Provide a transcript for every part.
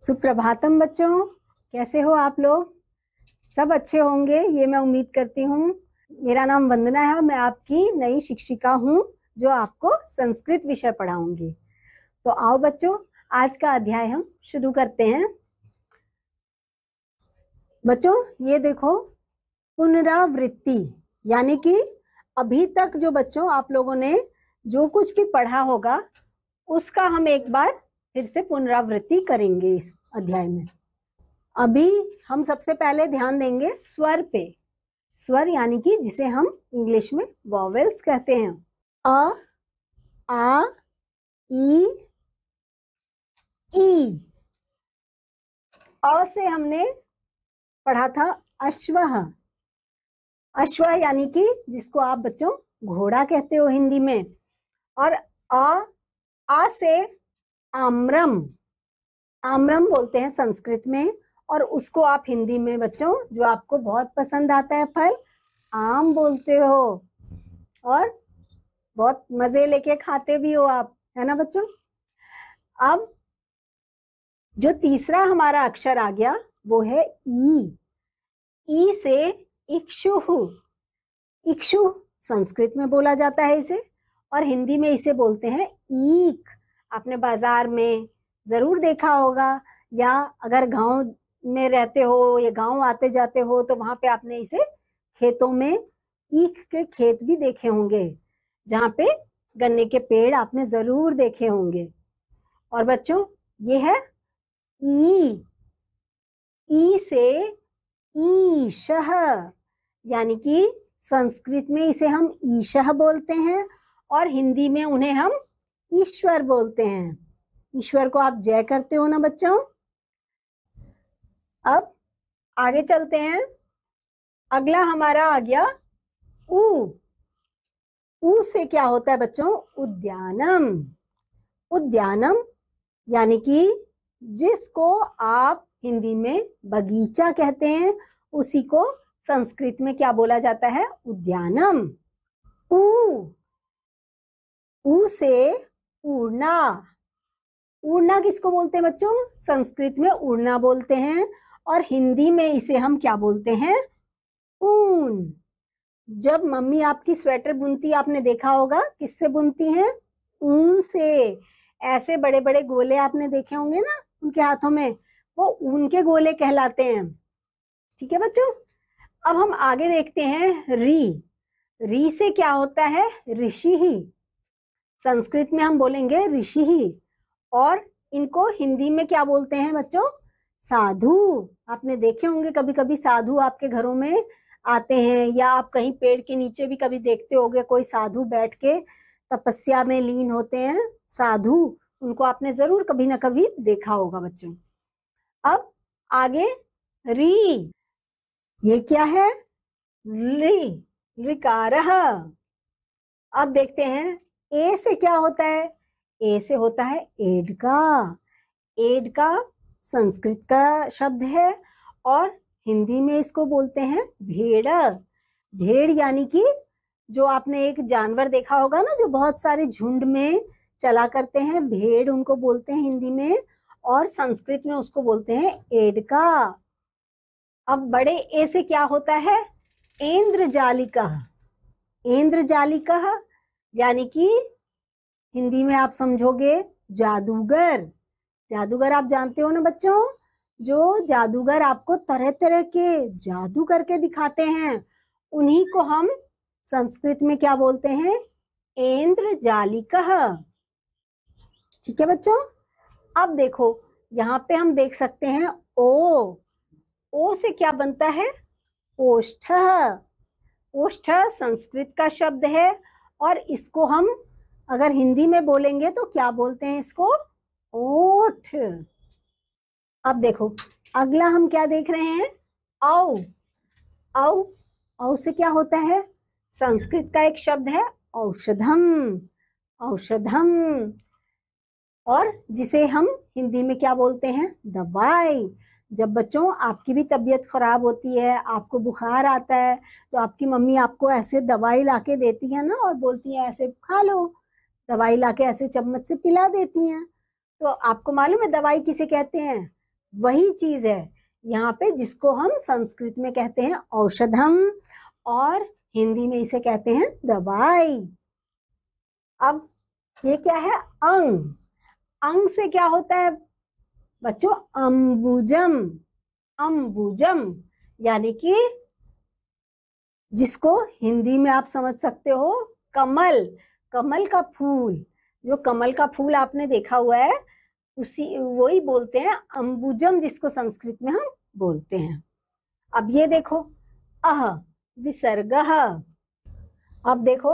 सुप्रभातम बच्चों, कैसे हो आप लोग? सब अच्छे होंगे ये मैं उम्मीद करती हूँ। मेरा नाम वंदना है और मैं आपकी नई शिक्षिका हूँ जो आपको संस्कृत विषय पढ़ाऊंगी। तो आओ बच्चों, आज का अध्याय हम शुरू करते हैं। बच्चों ये देखो, पुनरावृत्ति यानी कि अभी तक जो बच्चों आप लोगों ने जो कुछ भी पढ़ा होगा उसका हम एक बार फिर से पुनरावृत्ति करेंगे इस अध्याय में। अभी हम सबसे पहले ध्यान देंगे स्वर पे। स्वर यानी कि जिसे हम इंग्लिश में वॉवेल्स कहते हैं। अ, आ, ई, ई। अ से हमने पढ़ा था अश्वः। अश्व यानी कि जिसको आप बच्चों घोड़ा कहते हो हिंदी में। और आ से आम्रम। आम्रम बोलते हैं संस्कृत में, और उसको आप हिंदी में बच्चों जो आपको बहुत पसंद आता है फल, आम बोलते हो और बहुत मजे लेके खाते भी हो आप, है ना बच्चों। अब जो तीसरा हमारा अक्षर आ गया वो है ई। ई से इक्षु। इक्षु संस्कृत में बोला जाता है इसे, और हिंदी में इसे बोलते हैं ईख। आपने बाजार में जरूर देखा होगा, या अगर गांव में रहते हो या गांव आते जाते हो तो वहां पे आपने इसे खेतों में ईख के खेत भी देखे होंगे, जहाँ पे गन्ने के पेड़ आपने जरूर देखे होंगे। और बच्चों ये है ई। ई से ईशः, यानी कि संस्कृत में इसे हम ईशः बोलते हैं और हिंदी में उन्हें हम ईश्वर बोलते हैं। ईश्वर को आप जय करते हो ना बच्चों। अब आगे चलते हैं। अगला हमारा आ गया ऊ। ऊ से क्या होता है बच्चों? उद्यानम। उद्यानम यानी कि जिसको आप हिंदी में बगीचा कहते हैं, उसी को संस्कृत में क्या बोला जाता है? उद्यानम। ऊ। ऊ से ऊर्णा। ऊर्णा किसको बोलते हैं बच्चों? संस्कृत में ऊर्णा बोलते हैं और हिंदी में इसे हम क्या बोलते हैं? ऊन। जब मम्मी आपकी स्वेटर बुनती आपने देखा होगा, किससे बुनती हैं? ऊन से। ऐसे बड़े बड़े गोले आपने देखे होंगे ना उनके हाथों में, वो ऊन के गोले कहलाते हैं। ठीक है बच्चों। अब हम आगे देखते हैं री। री से क्या होता है? ऋषि ही। संस्कृत में हम बोलेंगे ऋषि ही, और इनको हिंदी में क्या बोलते हैं बच्चों? साधु। आपने देखे होंगे कभी कभी साधु आपके घरों में आते हैं, या आप कहीं पेड़ के नीचे भी कभी देखते होंगे कोई साधु बैठ के तपस्या में लीन होते हैं। साधु, उनको आपने जरूर कभी ना कभी देखा होगा बच्चों। अब आगे री। ये क्या है? री, ऋकारः। अब देखते हैं ए से क्या होता है? ए से होता है एडका। एडका संस्कृत का शब्द है और हिंदी में इसको बोलते हैं भेड़। भेड़ यानी कि जो आपने एक जानवर देखा होगा ना जो बहुत सारे झुंड में चला करते हैं, भेड़ उनको बोलते हैं हिंदी में, और संस्कृत में उसको बोलते हैं एडका। अब बड़े ए से क्या होता है? ऐन्द्रजालिका। ऐन्द्रजालिका यानी कि हिंदी में आप समझोगे जादूगर। जादूगर आप जानते हो ना बच्चों, जो जादूगर आपको तरह तरह के जादू करके दिखाते हैं, उन्हीं को हम संस्कृत में क्या बोलते हैं? ऐन्द्रजालिकः। ठीक है बच्चों। अब देखो यहाँ पे हम देख सकते हैं ओ। ओ से क्या बनता है? ओष्ठः। ओष्ठ संस्कृत का शब्द है और इसको हम अगर हिंदी में बोलेंगे तो क्या बोलते हैं इसको? ओठ। अब देखो अगला हम क्या देख रहे हैं? औ। औ। औ से क्या होता है? संस्कृत का एक शब्द है औषधम। औषधम, और जिसे हम हिंदी में क्या बोलते हैं? दवाई। जब बच्चों आपकी भी तबीयत खराब होती है, आपको बुखार आता है, तो आपकी मम्मी आपको ऐसे दवाई लाके देती है ना और बोलती है ऐसे खा लो। दवाई लाके ऐसे चम्मच से पिला देती हैं। तो आपको मालूम है दवाई किसे कहते हैं? वही चीज है यहाँ पे जिसको हम संस्कृत में कहते हैं औषधम और हिंदी में इसे कहते हैं दवाई। अब ये क्या है? अंग। अंग से क्या होता है बच्चों? अंबुजम। अंबुजम यानी कि जिसको हिंदी में आप समझ सकते हो कमल। कमल का फूल, जो कमल का फूल आपने देखा हुआ है उसी वही बोलते हैं अंबुजम, जिसको संस्कृत में हम बोलते हैं। अब ये देखो अह विसर्गः। अब देखो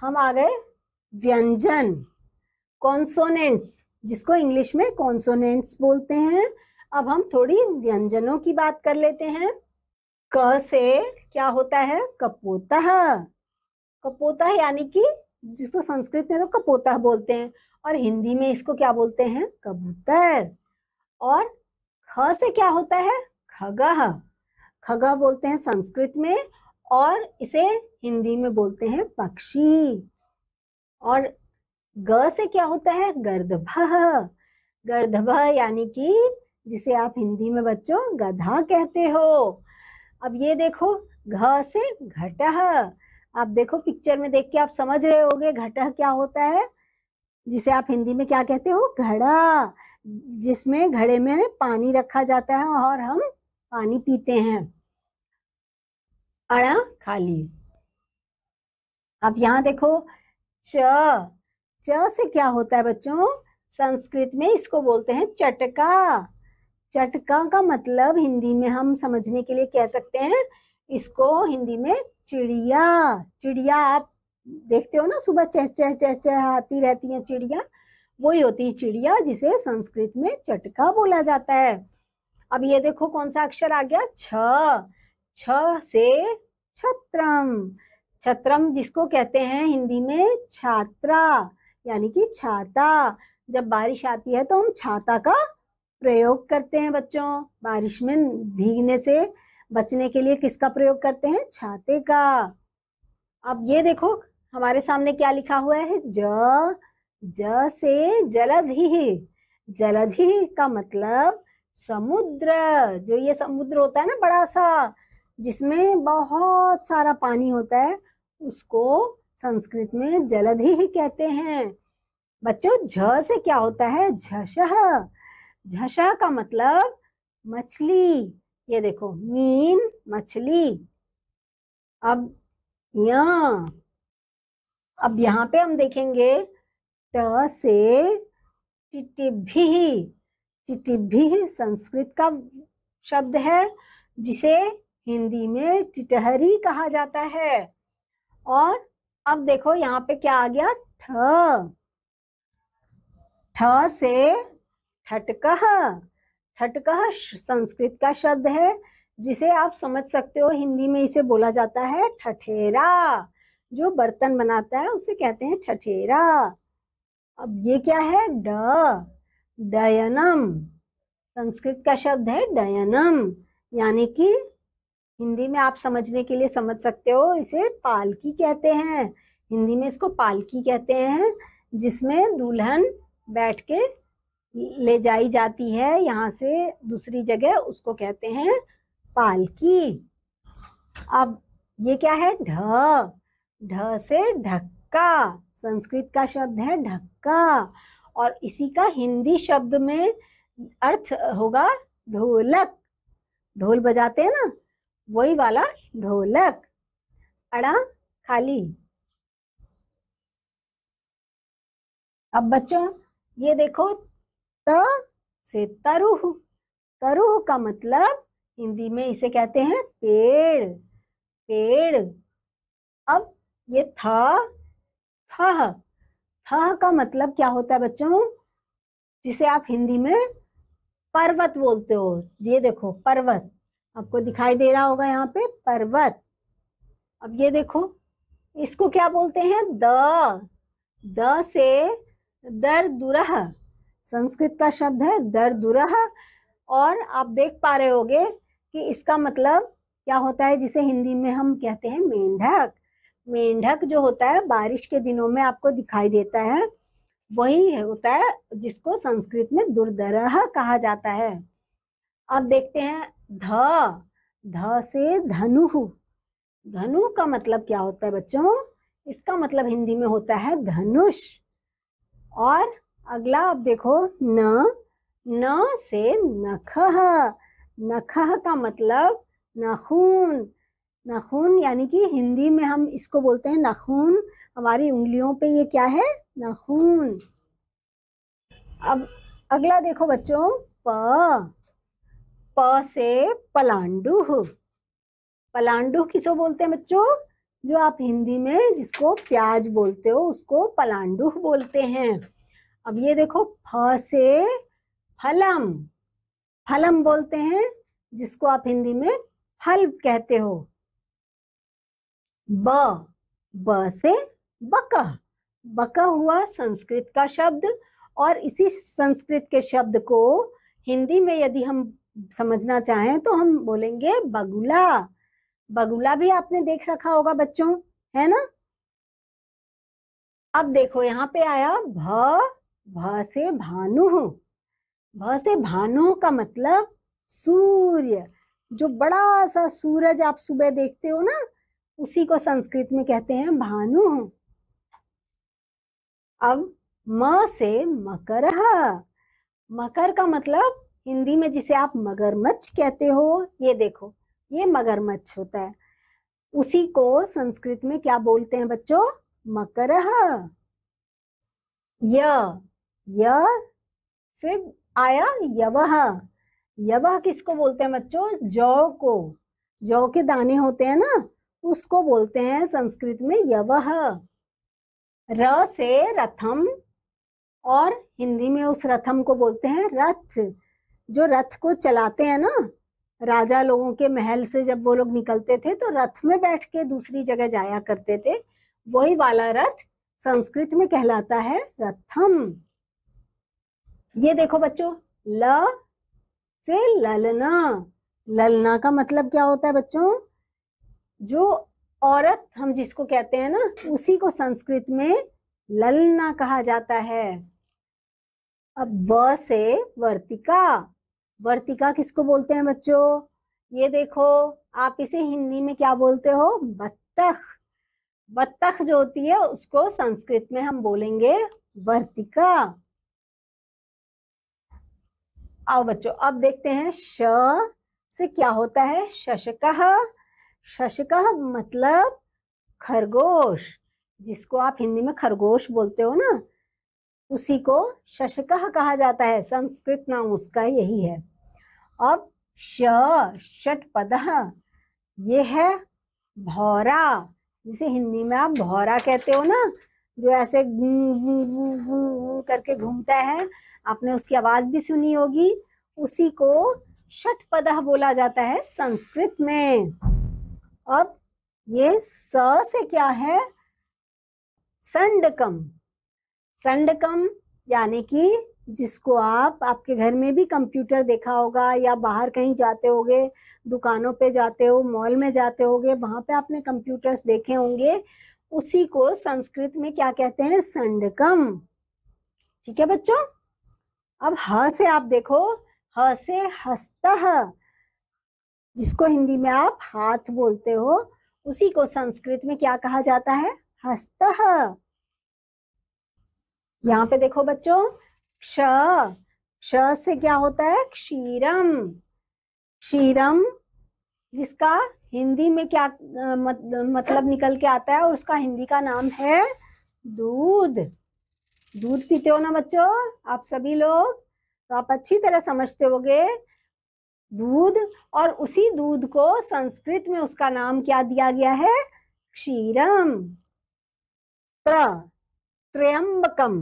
हम आ गए व्यंजन, कॉन्सोनेंट्स, जिसको इंग्लिश में कॉन्सोनेंट्स बोलते हैं। अब हम थोड़ी व्यंजनों की बात कर लेते हैं। क से क्या होता है? कपोतः। कपोतः यानी कि जिसको संस्कृत में तो कपोतः बोलते हैं और हिंदी में इसको क्या बोलते हैं? कबूतर। और ख से क्या होता है? खगः। खगः बोलते हैं संस्कृत में और इसे हिंदी में बोलते हैं पक्षी। और ग से क्या होता है? गर्दभः। गर्दभः यानी कि जिसे आप हिंदी में बच्चों गधा कहते हो। अब ये देखो घ से घटः। आप देखो पिक्चर में देख के आप समझ रहे होगे घटः क्या होता है, जिसे आप हिंदी में क्या कहते हो? घड़ा, जिसमें घड़े में पानी रखा जाता है और हम पानी पीते हैं। अड़ा खाली। अब यहाँ देखो च। च से क्या होता है बच्चों? संस्कृत में इसको बोलते हैं चटका। चटका का मतलब हिंदी में हम समझने के लिए कह सकते हैं इसको हिंदी में चिड़िया। चिड़िया आप देखते हो ना, सुबह चह चह चह चहाती रहती है चिड़िया, वही होती है चिड़िया, जिसे संस्कृत में चटका बोला जाता है। अब ये देखो कौन सा अक्षर आ गया? छ। छ से छत्रम। छत्रम जिसको कहते हैं हिंदी में छात्रा, यानी कि छाता। जब बारिश आती है तो हम छाता का प्रयोग करते हैं बच्चों। बारिश में भीगने से बचने के लिए किसका प्रयोग करते हैं? छाते का। अब ये देखो हमारे सामने क्या लिखा हुआ है? ज। ज से जलधि। जलधि का मतलब समुद्र। जो ये समुद्र होता है ना बड़ा सा, जिसमें बहुत सारा पानी होता है, उसको संस्कृत में जलधि कहते हैं। बच्चों झ से क्या होता है? झषः। झषः का मतलब मछली। ये देखो मीन, मछली। अब यहाँ पे हम देखेंगे ट से टिटिभिः। टिटिभिः संस्कृत का शब्द है जिसे हिंदी में टिटहरी कहा जाता है। और अब देखो यहाँ पे क्या आ गया? ठ। ठ से ठटकः। ठटकः संस्कृत का शब्द है जिसे आप समझ सकते हो हिंदी में इसे बोला जाता है ठठेरा। जो बर्तन बनाता है उसे कहते हैं ठठेरा। अब ये क्या है? ड। डयनम संस्कृत का शब्द है डयनम, यानी कि हिंदी में आप समझने के लिए समझ सकते हो इसे पालकी कहते हैं। हिंदी में इसको पालकी कहते हैं, जिसमें दुल्हन बैठ के ले जाई जाती है यहाँ से दूसरी जगह, उसको कहते हैं पालकी। अब ये क्या है? ढ। ढ से ढक्का संस्कृत का शब्द है ढक्का, और इसी का हिंदी शब्द में अर्थ होगा ढोलक। ढोल बजाते हैं ना, वही वाला ढोलक। अड़ा खाली। अब बच्चों ये देखो त से तरुह। तरुह का मतलब हिंदी में इसे कहते हैं पेड़। पेड़। अब ये थह का मतलब क्या होता है बच्चों? जिसे आप हिंदी में पर्वत बोलते हो। ये देखो पर्वत आपको दिखाई दे रहा होगा यहाँ पे, पर्वत। अब ये देखो इसको क्या बोलते हैं? द। द से दरदुरह संस्कृत का शब्द है दरदुरह, और आप देख पा रहे होगे कि इसका मतलब क्या होता है, जिसे हिंदी में हम कहते हैं मेंढक। मेंढक जो होता है बारिश के दिनों में आपको दिखाई देता है, वही होता है जिसको संस्कृत में दुर्दरह कहा जाता है। अब देखते हैं ध से धनु। धनु का मतलब क्या होता है बच्चों? इसका मतलब हिंदी में होता है धनुष। और अगला अब देखो न से नखः। नखः का मतलब नाखून। नाखून यानी कि हिंदी में हम इसको बोलते हैं नाखून। हमारी उंगलियों पे ये क्या है? नाखून। अब अगला देखो बच्चों प से पलांडु। पलांडु किसको बोलते हैं बच्चों? जो आप हिंदी में जिसको प्याज बोलते हो उसको पलांडु बोलते हैं। अब ये देखो फ से फलम। फलम बोलते हैं जिसको आप हिंदी में फल कहते हो। ब से बकह। बकह हुआ संस्कृत का शब्द, और इसी संस्कृत के शब्द को हिंदी में यदि हम समझना चाहें तो हम बोलेंगे बगुला। बगुला भी आपने देख रखा होगा बच्चों, है ना? अब देखो यहाँ पे आया भ से भानु। भ से भानु का मतलब सूर्य। जो बड़ा सा सूरज आप सुबह देखते हो ना, उसी को संस्कृत में कहते हैं भानु। अब म से मकरः। मकर का मतलब हिंदी में जिसे आप मगरमच्छ कहते हो, ये देखो ये मगरमच्छ होता है। उसी को संस्कृत में क्या बोलते हैं बच्चों? मकरः। य से आया यवः। यवः किसको बोलते हैं बच्चों? जौ को। जौ के दाने होते हैं ना, उसको बोलते हैं संस्कृत में यवः। र से रथम, और हिंदी में उस रथम को बोलते हैं रथ। जो रथ को चलाते हैं ना, राजा लोगों के महल से जब वो लोग निकलते थे तो रथ में बैठ के दूसरी जगह जाया करते थे, वही वाला रथ संस्कृत में कहलाता है रथम। ये देखो बच्चों ल से ललना। ललना का मतलब क्या होता है बच्चों? जो औरत हम जिसको कहते हैं ना, उसी को संस्कृत में ललना कहा जाता है। अब व से वर्तिका। वर्तिका किसको बोलते हैं बच्चों? ये देखो आप इसे हिंदी में क्या बोलते हो? बत्तख। बत्तख जो होती है उसको संस्कृत में हम बोलेंगे वर्तिका। आओ बच्चों अब देखते हैं श से क्या होता है? शशकः। शशकः मतलब खरगोश। जिसको आप हिंदी में खरगोश बोलते हो ना, उसी को शशकः कहा जाता है। संस्कृत नाम उसका यही है। अब षटपदः, ये है भौरा। जिसे हिंदी में आप भौरा कहते हो ना, जो ऐसे करके घूमता है, आपने उसकी आवाज भी सुनी होगी, उसी को षटपदः बोला जाता है संस्कृत में। अब ये स से क्या है? संडकम। संडकम यानी कि जिसको आप आपके घर में भी कंप्यूटर देखा होगा, या बाहर कहीं जाते होगे, दुकानों पे जाते हो, मॉल में जाते होगे, वहां पे आपने कंप्यूटर्स देखे होंगे, उसी को संस्कृत में क्या कहते हैं? संडकम। ठीक है बच्चों। अब ह से आप देखो, ह से हस्तः, जिसको हिंदी में आप हाथ बोलते हो, उसी को संस्कृत में क्या कहा जाता है? हस्तः। यहाँ पे देखो बच्चों क्ष। क्ष से क्या होता है? क्षीरम। क्षीरम जिसका हिंदी में क्या मतलब निकल के आता है, और उसका हिंदी का नाम है दूध। दूध पीते हो ना बच्चों आप सभी लोग, तो आप अच्छी तरह समझते होगे दूध। और उसी दूध को संस्कृत में उसका नाम क्या दिया गया है? क्षीरम। त्र्यंबकम।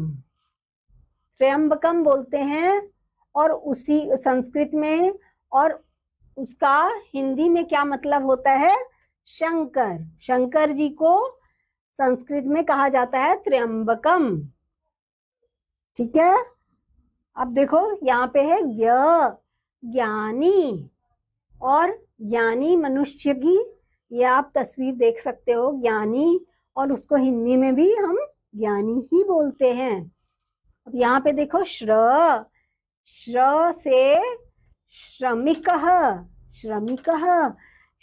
त्र्यंबकम बोलते हैं और उसी संस्कृत में, और उसका हिंदी में क्या मतलब होता है? शंकर। शंकर जी को संस्कृत में कहा जाता है त्र्यंबकम। ठीक है। अब देखो यहाँ पे है ज्ञानी। और ज्ञानी मनुष्य की, ये आप तस्वीर देख सकते हो, ज्ञानी, और उसको हिंदी में भी हम ज्ञानी ही बोलते हैं। अब यहाँ पे देखो श्र। श्र से श्रमिकः, श्रमिकः,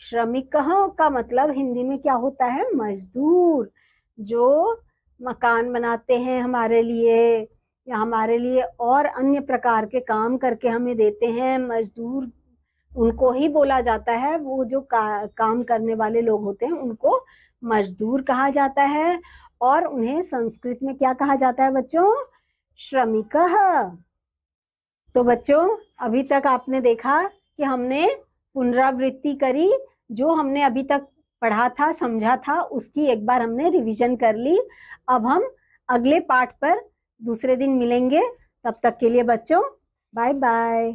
श्रमिकः का मतलब हिंदी में क्या होता है? मजदूर, जो मकान बनाते हैं हमारे लिए या हमारे लिए और अन्य प्रकार के काम करके हमें देते हैं, मजदूर उनको ही बोला जाता है। वो जो काम करने वाले लोग होते हैं उनको मजदूर कहा जाता है, और उन्हें संस्कृत में क्या कहा जाता है बच्चों? श्रमिकः। तो बच्चों अभी तक आपने देखा कि हमने पुनरावृत्ति करी, जो हमने अभी तक पढ़ा था, समझा था, उसकी एक बार हमने रिवीजन कर ली। अब हम अगले पाठ पर दूसरे दिन मिलेंगे। तब तक के लिए बच्चों बाय बाय।